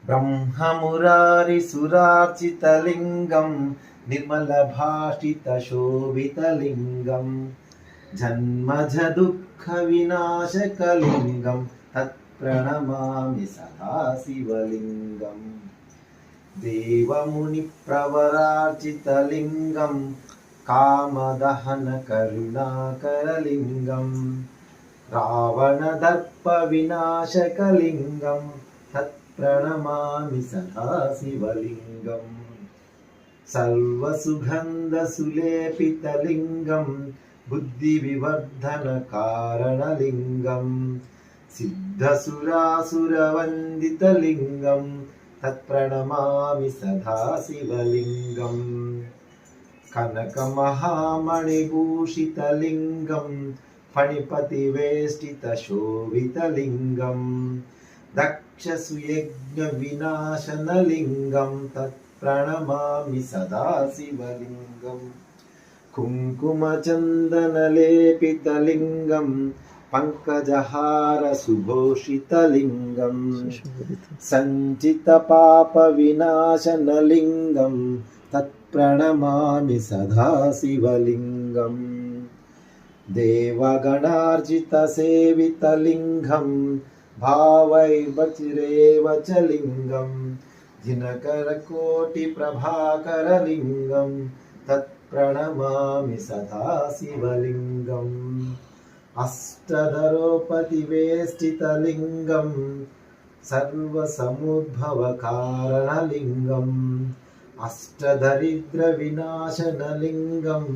ब्रह्ममुरारिसुरार्चितलिङ्गं निर्मलभाषितशोभितलिङ्गं जन्मजदुःखविनाशकलिङ्गं तत्प्रणमामि सदा शिवलिङ्गम् देवमुनिप्रवरार्चितलिङ्गं कामदहनकरुणाकरलिङ्गं रावणदर्पविनाशकलिङ्गं तत्प्रणमामि सदा शिवलिङ्गम् सर्वसुगन्धसुलेपितलिङ्गं बुद्धिविवर्धनकारणलिङ्गं सिद्धसुरासुरवन्दितलिङ्गं तत्प्रणमामि सदा शिवलिङ्गम् कनकमहामणिभूषितलिङ्गं फणिपतिवेष्टितशोभितलिङ्गं दक्षसुयज्ञविनाशनलिङ्गं तत्प्रणमामि सदा शिवलिङ्गम् कुङ्कुमचन्दनलेपितलिङ्गं पङ्कजहारसुभूषितलिङ्गं सञ्चितपापविनाशनलिङ्गं तत्प्रणमामि सदा शिवलिङ्गम् देवगणार्चितसेवितलिङ्गं भावैर्वचिरेव च लिङ्गं दिनकरकोटिप्रभाकरलिङ्गं तत्प्रणमामि सदा शिवलिङ्गम् अष्टधरोपतिवेष्टितलिङ्गं सर्वसमुद्भवकारणलिङ्गम् अष्टदरिद्रविनाशनलिङ्गं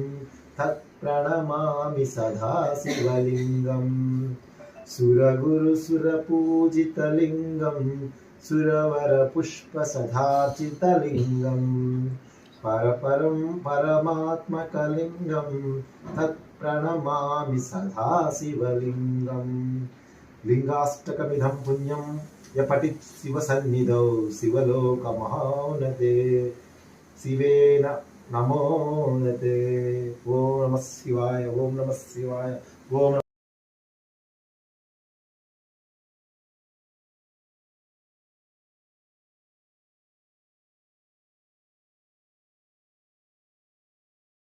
तत्प्रणमामि सदा शिवलिङ्गम् सुरगुरुसुरपूजितलिङ्गं सुरवरपुष्पसदार्चितलिङ्गं परपरं परमात्मकलिङ्गं तत्प्रणमामि सदा शिवलिङ्गम् लिङ्गाष्टकमिदं पुण्यं यपठित शिवसन्निधौ शिवलोकमहोन्नते शिवेन नमोन्नते। ओम नमः शिवाय, ओम नमः शिवाय, ओम